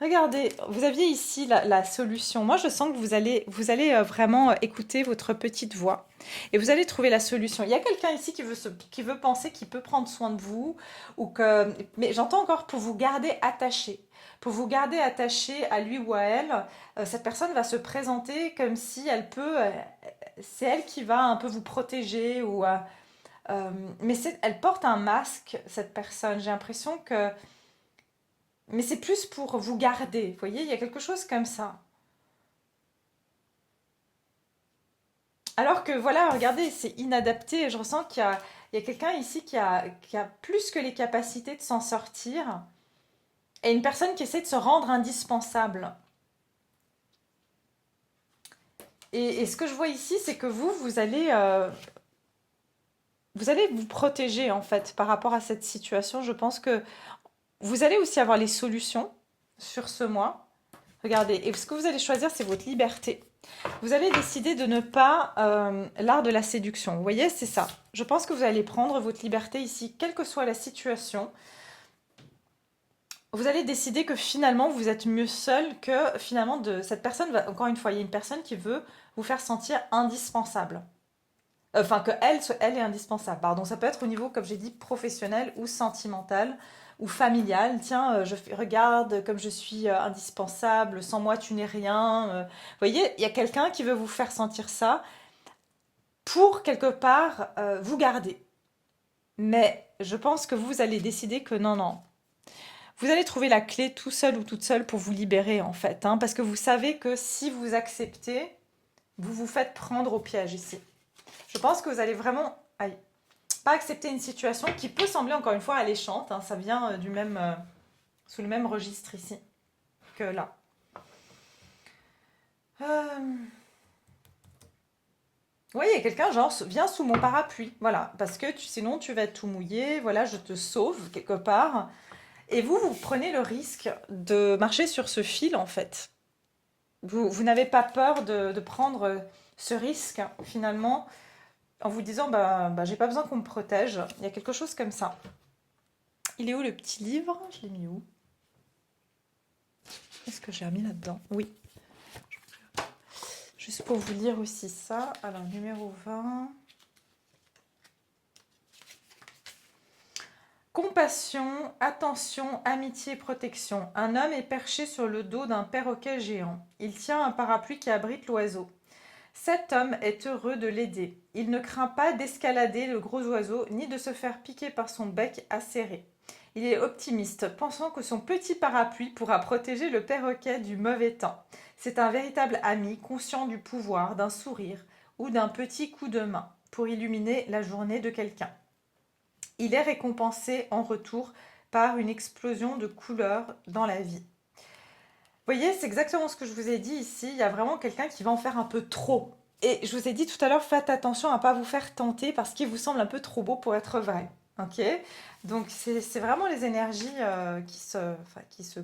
Regardez, vous aviez ici la solution. Moi, je sens que vous allez vraiment écouter votre petite voix et vous allez trouver la solution. Il y a quelqu'un ici qui veut penser qu'il peut prendre soin de vous, mais j'entends encore pour vous garder attaché. Pour vous garder attaché à lui ou à elle, cette personne va se présenter comme si elle peut, c'est elle qui va un peu vous protéger mais elle porte un masque, cette personne. J'ai l'impression que mais c'est plus pour vous garder. Vous voyez, il y a quelque chose comme ça. Alors que voilà, regardez, c'est inadapté. Je ressens il y a quelqu'un ici qui a plus que les capacités de s'en sortir. Et une personne qui essaie de se rendre indispensable. Et ce que je vois ici, c'est que vous allez vous protéger en fait par rapport à cette situation. Je pense que vous allez aussi avoir les solutions sur ce mois. Regardez, et ce que vous allez choisir, c'est votre liberté. Vous allez décider de ne pas l'art de la séduction. Vous voyez, c'est ça. Je pense que vous allez prendre votre liberté ici, quelle que soit la situation. Vous allez décider que finalement, vous êtes mieux seul que finalement cette personne. Encore une fois, il y a une personne qui veut vous faire sentir indispensable. Enfin, elle est indispensable. Pardon, ça peut être au niveau, comme j'ai dit, professionnel ou sentimental ou familial. Tiens, regarde comme je suis indispensable, sans moi tu n'es rien. Vous voyez, il y a quelqu'un qui veut vous faire sentir ça pour quelque part vous garder. Mais je pense que vous allez décider que non, non. Vous allez trouver la clé tout seul ou toute seule pour vous libérer en fait, hein, parce que vous savez que si vous acceptez, vous vous faites prendre au piège ici. Je pense que vous allez vraiment pas accepter une situation qui peut sembler encore une fois alléchante, hein, ça vient du même, sous le même registre ici que là. Oui, il y a quelqu'un, genre, viens sous mon parapluie, voilà, parce que sinon tu vas être tout mouillé, voilà, je te sauve quelque part. Et vous prenez le risque de marcher sur ce fil, en fait. Vous n'avez pas peur de prendre ce risque, finalement, en vous disant, bah, j'ai pas besoin qu'on me protège. Il y a quelque chose comme ça. Il est où le petit livre? Je l'ai mis où? Est-ce que j'ai remis là-dedans? Oui. Juste pour vous lire aussi ça. Alors, numéro 20. Compassion, attention, amitié, protection. Un homme est perché sur le dos d'un perroquet géant. Il tient un parapluie qui abrite l'oiseau. Cet homme est heureux de l'aider. Il ne craint pas d'escalader le gros oiseau ni de se faire piquer par son bec acéré. Il est optimiste, pensant que son petit parapluie pourra protéger le perroquet du mauvais temps. C'est un véritable ami, conscient du pouvoir d'un sourire ou d'un petit coup de main pour illuminer la journée de quelqu'un. Il est récompensé en retour par une explosion de couleurs dans la vie. Vous voyez, c'est exactement ce que je vous ai dit ici. Il y a vraiment quelqu'un qui va en faire un peu trop. Et je vous ai dit tout à l'heure, faites attention à ne pas vous faire tenter parce qu'il vous semble un peu trop beau pour être vrai. Ok? Donc c'est vraiment les énergies qui se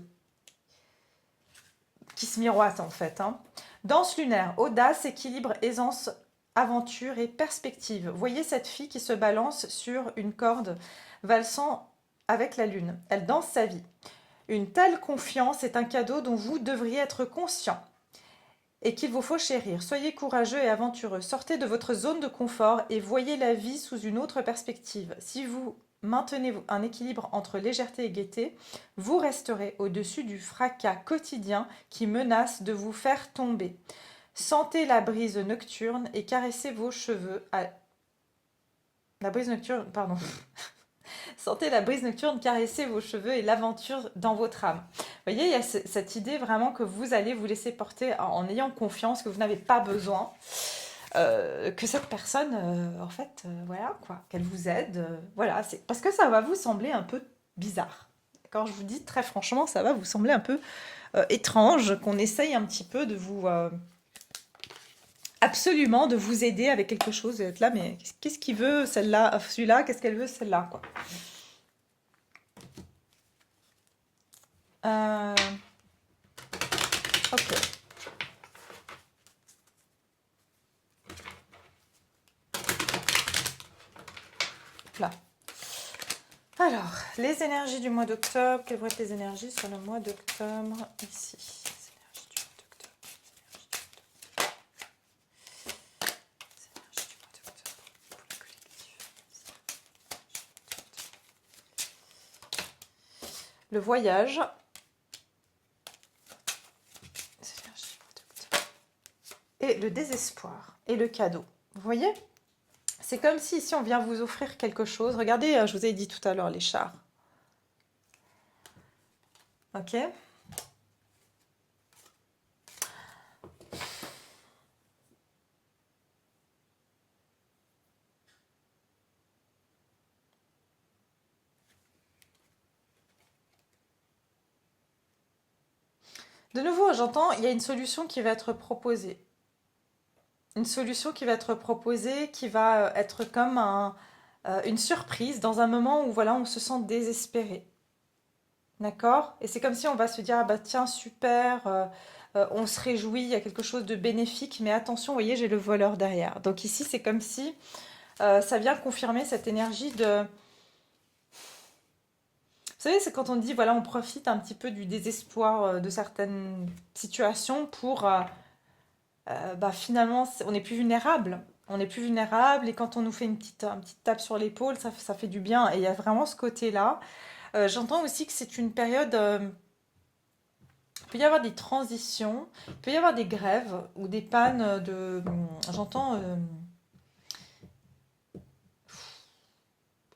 miroitent en fait, hein. Danse lunaire, audace, équilibre, aisance, aventure et perspective. Voyez cette fille qui se balance sur une corde valsant avec la lune. Elle danse sa vie. Une telle confiance est un cadeau dont vous devriez être conscient et qu'il vous faut chérir. Soyez courageux et aventureux. Sortez de votre zone de confort et voyez la vie sous une autre perspective. Si vous maintenez un équilibre entre légèreté et gaieté, vous resterez au-dessus du fracas quotidien qui menace de vous faire tomber. Sentez la brise nocturne et caressez vos cheveux à... La brise nocturne, pardon. Sentez la brise nocturne caresser vos cheveux et l'aventure dans votre âme. Vous voyez, il y a cette idée vraiment que vous allez vous laisser porter en ayant confiance, que vous n'avez pas besoin, que cette personne, en fait, voilà, quoi, qu'elle vous aide. Voilà, c'est parce que ça va vous sembler un peu bizarre. Quand je vous dis très franchement, ça va vous sembler un peu étrange, qu'on essaye un petit peu de vous... absolument, de vous aider avec quelque chose, et être là, mais qu'est-ce qu'il veut, celle-là, celui-là, qu'est-ce qu'elle veut, celle-là, quoi. Ok. Là. Alors, les énergies du mois d'octobre. Quelles vont être les énergies sur le mois d'octobre ici? Les énergies du mois d'octobre. Les énergies du mois d'octobre pour le collectif. Le voyage. Les énergies du mois d'octobre. Et le désespoir. Et le cadeau. Vous voyez? C'est comme si ici on vient vous offrir quelque chose. Regardez, je vous ai dit tout à l'heure les chars. Ok? De nouveau, j'entends, il y a une solution qui va être proposée. Une solution qui va être proposée, qui va être comme une surprise dans un moment où voilà, on se sent désespéré. D'accord? Et c'est comme si on va se dire, ah bah tiens, super, on se réjouit, il y a quelque chose de bénéfique, mais attention, vous voyez, j'ai le voleur derrière. Donc ici, c'est comme si ça vient confirmer cette énergie de... Vous savez, c'est quand on dit, voilà, on profite un petit peu du désespoir de certaines situations pour, bah, finalement, on n'est plus vulnérable. On n'est plus vulnérable et quand on nous fait une petite tape sur l'épaule, ça fait du bien. Et il y a vraiment ce côté-là. J'entends aussi que c'est une période... il peut y avoir des transitions, il peut y avoir des grèves ou des pannes de... J'entends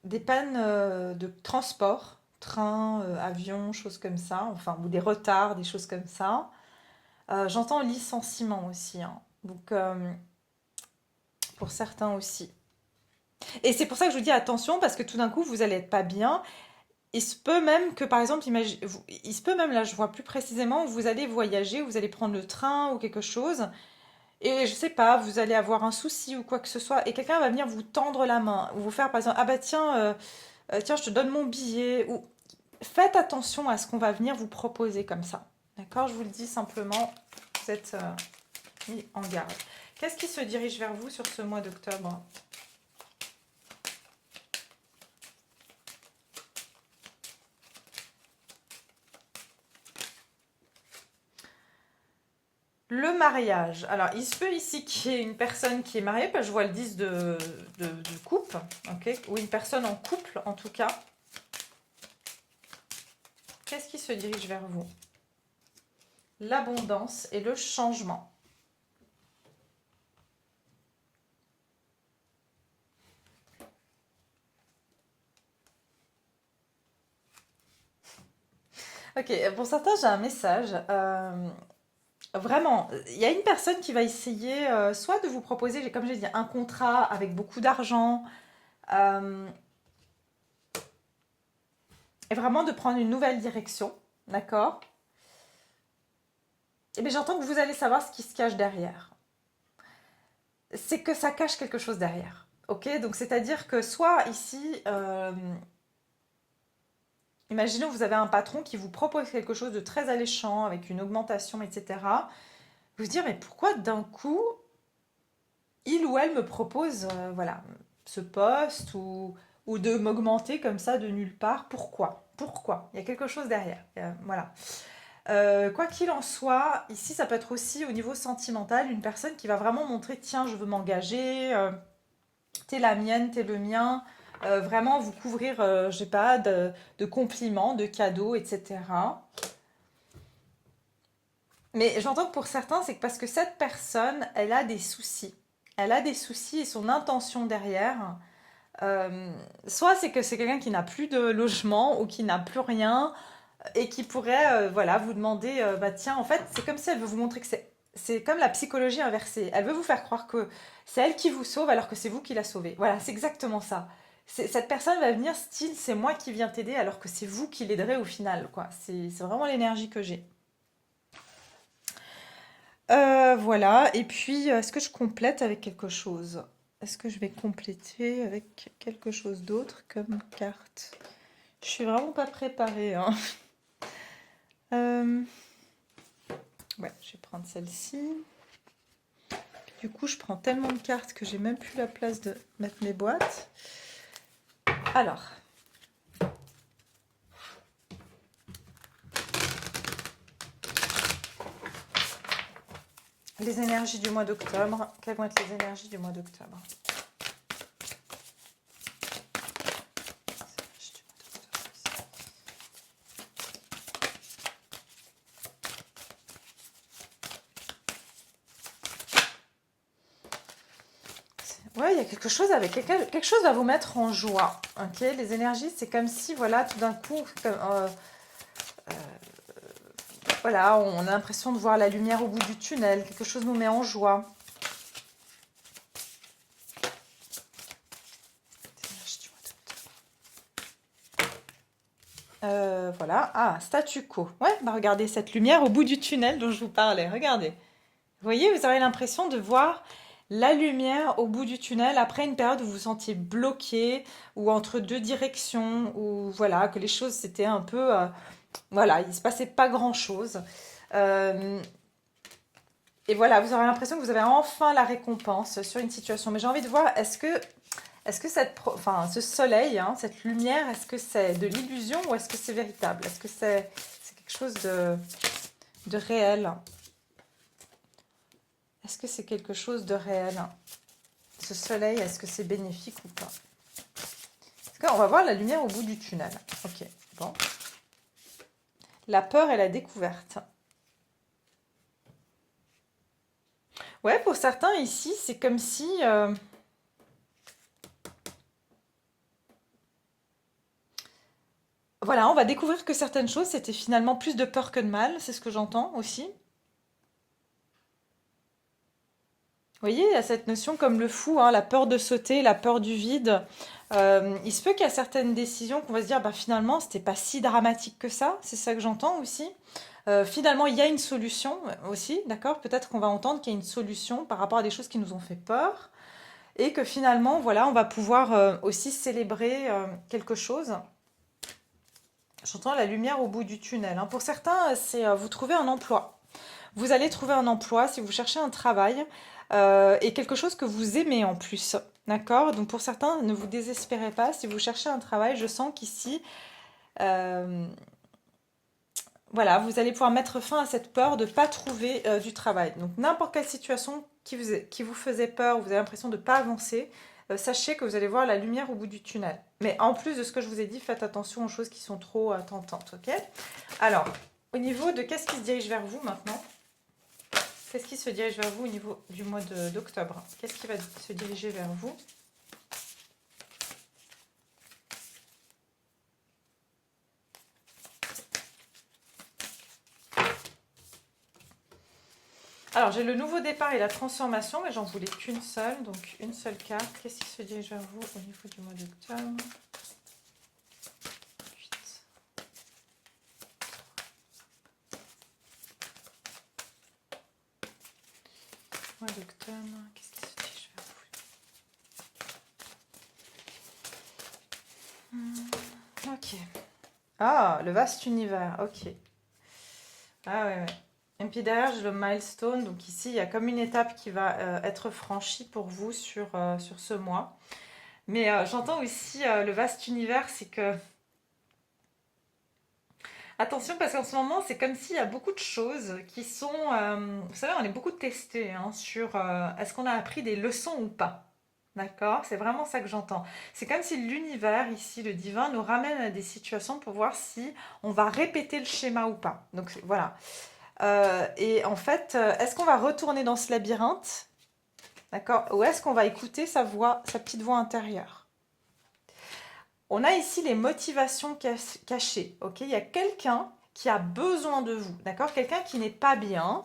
des pannes de transport, train, avion, choses comme ça, enfin, ou des retards, des choses comme ça. J'entends licenciement aussi, hein. Donc, pour certains aussi. Et c'est pour ça que je vous dis attention, parce que tout d'un coup, vous allez être pas bien. Il se peut même que, par exemple, il se peut même, là, je vois plus précisément, vous allez voyager, vous allez prendre le train ou quelque chose, et je sais pas, vous allez avoir un souci ou quoi que ce soit, et quelqu'un va venir vous tendre la main, ou vous faire, par exemple, ah bah tiens, tiens, je te donne mon billet, ou faites attention à ce qu'on va venir vous proposer comme ça. D'accord? Je vous le dis simplement, vous êtes mis en garde. Qu'est-ce qui se dirige vers vous sur ce mois d'octobre? Le mariage. Alors, il se peut ici qu'il y ait une personne qui est mariée, parce que je vois le 10 de coupe, ok? Ou une personne en couple, en tout cas. Qu'est-ce qui se dirige vers vous? L'abondance et le changement. Ok, pour certains, j'ai un message. Vraiment, il y a une personne qui va essayer soit de vous proposer, comme j'ai dit, un contrat avec beaucoup d'argent, euh, et vraiment de prendre une nouvelle direction, d'accord? Et bien j'entends que vous allez savoir ce qui se cache derrière. C'est que ça cache quelque chose derrière. Ok, donc c'est-à-dire que soit ici, imaginons que vous avez un patron qui vous propose quelque chose de très alléchant avec une augmentation, etc. Vous vous dire, mais pourquoi d'un coup, il ou elle me propose voilà, ce poste ou de m'augmenter comme ça de nulle part? Pourquoi? Pourquoi? Il y a quelque chose derrière. Voilà. Quoi qu'il en soit, ici, ça peut être aussi au niveau sentimental, une personne qui va vraiment montrer, tiens, je veux m'engager, t'es la mienne, t'es le mien. Vraiment vous couvrir, je sais pas, de compliments, de cadeaux, etc. Mais j'entends que pour certains, c'est que parce que cette personne, elle a des soucis. Elle a des soucis et son intention derrière, euh, soit c'est que c'est quelqu'un qui n'a plus de logement ou qui n'a plus rien et qui pourrait voilà, vous demander, bah tiens, en fait, c'est comme si elle veut vous montrer que c'est comme la psychologie inversée. Elle veut vous faire croire que c'est elle qui vous sauve alors que c'est vous qui la sauvez. Voilà, c'est exactement ça. Cette personne va venir style, c'est moi qui viens t'aider alors que c'est vous qui l'aiderez au final, quoi. C'est vraiment l'énergie que j'ai. Voilà, et puis est-ce que je complète avec quelque chose? Est-ce que je vais compléter avec quelque chose d'autre comme carte? Je suis vraiment pas préparée, hein. Euh, ouais, je vais prendre celle-ci. Du coup, je prends tellement de cartes que j'ai même plus la place de mettre mes boîtes. Alors, les énergies du mois d'octobre. Quelles vont être les énergies du mois d'octobre? Ouais, il y a quelque chose avec quelque chose va vous mettre en joie. Ok, les énergies, c'est comme si voilà, tout d'un coup, voilà, on a l'impression de voir la lumière au bout du tunnel. Quelque chose nous met en joie. Voilà. Ah, statu quo. Ouais, bah regardez cette lumière au bout du tunnel dont je vous parlais. Regardez. Vous voyez, vous aurez l'impression de voir la lumière au bout du tunnel après une période où vous vous sentiez bloqué ou entre deux directions ou voilà, que les choses c'était un peu voilà, il se passait pas grand-chose. Euh, et voilà, vous aurez l'impression que vous avez enfin la récompense sur une situation. Mais j'ai envie de voir, est-ce que enfin, ce soleil, hein, cette lumière, est-ce que c'est de l'illusion ou est-ce que c'est véritable? Est-ce que c'est quelque chose de réel? Est-ce que c'est quelque chose de réel? Ce soleil, est-ce que c'est bénéfique ou pas? On va voir la lumière au bout du tunnel. Ok, bon. La peur et la découverte. Ouais, pour certains ici, c'est comme si voilà, on va découvrir que certaines choses, c'était finalement plus de peur que de mal, c'est ce que j'entends aussi. Vous voyez, il y a cette notion comme le fou, hein, la peur de sauter, la peur du vide. Il se peut qu'il y a certaines décisions qu'on va se dire, bah, finalement, c'était pas si dramatique que ça, c'est ça que j'entends aussi. Finalement, il y a une solution aussi, d'accord? Peut-être qu'on va entendre qu'il y a une solution par rapport à des choses qui nous ont fait peur et que finalement, voilà, on va pouvoir aussi célébrer quelque chose. J'entends la lumière au bout du tunnel, hein. Pour certains, c'est vous trouvez un emploi. Vous allez trouver un emploi si vous cherchez un travail et quelque chose que vous aimez en plus. D'accord? Donc pour certains, ne vous désespérez pas. Si vous cherchez un travail, je sens qu'ici, euh, voilà, vous allez pouvoir mettre fin à cette peur de ne pas trouver du travail. Donc n'importe quelle situation qui vous faisait peur, vous avez l'impression de ne pas avancer, sachez que vous allez voir la lumière au bout du tunnel. Mais en plus de ce que je vous ai dit, faites attention aux choses qui sont trop tentantes. Ok? Alors, au niveau de qu'est-ce qui se dirige vers vous maintenant? Qu'est-ce qui se dirige vers vous au niveau du mois d'octobre? Qu'est-ce qui va se diriger vers vous? Alors, j'ai le nouveau départ et la transformation, mais j'en voulais qu'une seule, donc une seule carte. Qu'est-ce qui se dirige vers vous au niveau du mois d'octobre? 8. Mois d'octobre, qu'est-ce qui se dirige vers vous? Ok. Ah, le vaste univers, ok. Ah ouais, ouais. Et puis derrière, j'ai le milestone. Donc ici, il y a comme une étape qui va être franchie pour vous sur ce mois. Mais j'entends aussi le vaste univers, c'est que attention, parce qu'en ce moment, c'est comme s'il y a beaucoup de choses qui sont... vous savez, on est beaucoup testé hein, sur est-ce qu'on a appris des leçons ou pas. D'accord? C'est vraiment ça que j'entends. C'est comme si l'univers, ici, le divin, nous ramène à des situations pour voir si on va répéter le schéma ou pas. Donc voilà. Et en fait, est-ce qu'on va retourner dans ce labyrinthe? D'accord? Ou est-ce qu'on va écouter sa voix, sa petite voix intérieure? On a ici les motivations cachées. Ok, il y a quelqu'un qui a besoin de vous. D'accord, quelqu'un qui n'est pas bien.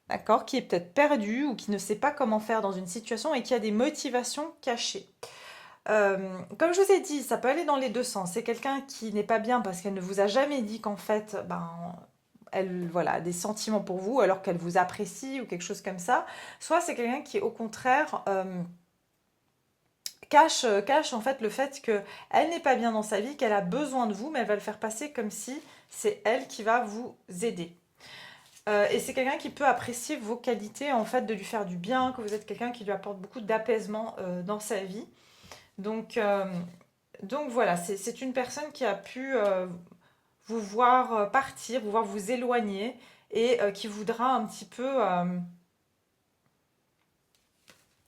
D'accord, qui est peut-être perdu ou qui ne sait pas comment faire dans une situation et qui a des motivations cachées. Comme je vous ai dit, ça peut aller dans les deux sens. C'est quelqu'un qui n'est pas bien parce qu'elle ne vous a jamais dit qu'en fait, ben, elle voilà, a des sentiments pour vous alors qu'elle vous apprécie ou quelque chose comme ça. Soit c'est quelqu'un qui, au contraire, cache en fait le fait qu'elle n'est pas bien dans sa vie, qu'elle a besoin de vous, mais elle va le faire passer comme si c'est elle qui va vous aider. Et c'est quelqu'un qui peut apprécier vos qualités, en fait, de lui faire du bien, que vous êtes quelqu'un qui lui apporte beaucoup d'apaisement dans sa vie. Donc, euh, donc voilà, c'est une personne qui a pu vous voir partir, vous voir vous éloigner et qui voudra un petit peu...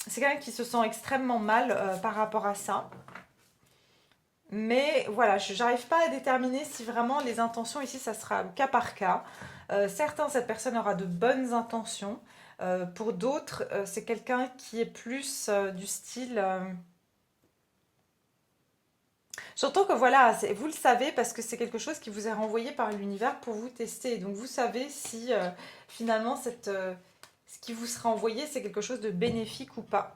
c'est quelqu'un qui se sent extrêmement mal par rapport à ça. Mais voilà, je n'arrive pas à déterminer si vraiment les intentions ici, ça sera au cas par cas. Certains, cette personne aura de bonnes intentions. Pour d'autres, c'est quelqu'un qui est plus du style... J'entends que voilà, vous le savez parce que c'est quelque chose qui vous est renvoyé par l'univers pour vous tester. Donc vous savez si finalement ce qui vous sera envoyé, c'est quelque chose de bénéfique ou pas.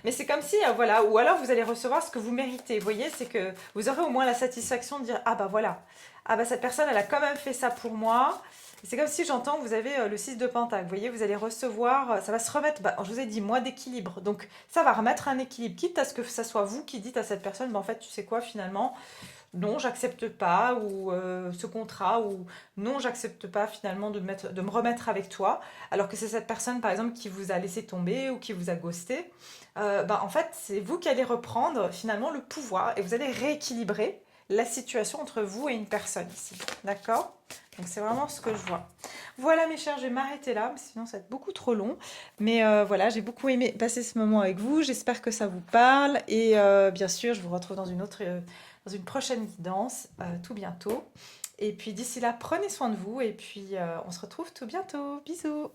Mais c'est comme si, voilà, ou alors vous allez recevoir ce que vous méritez. Vous voyez, c'est que vous aurez au moins la satisfaction de dire, ah bah voilà, ah bah cette personne, elle a quand même fait ça pour moi. C'est comme si j'entends, vous avez le 6 de Pentacle. Vous voyez, vous allez recevoir, ça va se remettre, bah, je vous ai dit, mois d'équilibre. Donc ça va remettre un équilibre, quitte à ce que ça soit vous qui dites à cette personne, bah, en fait, tu sais quoi, finalement, non, j'accepte pas, ou ce contrat, ou non, j'accepte pas finalement de me remettre avec toi, alors que c'est cette personne, par exemple, qui vous a laissé tomber ou qui vous a ghosté. Bah, en fait, c'est vous qui allez reprendre finalement le pouvoir et vous allez rééquilibrer la situation entre vous et une personne ici. D'accord? Donc c'est vraiment ce que je vois. Voilà mes chers, je vais m'arrêter là, sinon ça va être beaucoup trop long. Mais voilà, j'ai beaucoup aimé passer ce moment avec vous. J'espère que ça vous parle. Et bien sûr, je vous retrouve dans une prochaine guidance tout bientôt. Et puis d'ici là, prenez soin de vous. Et puis on se retrouve tout bientôt. Bisous!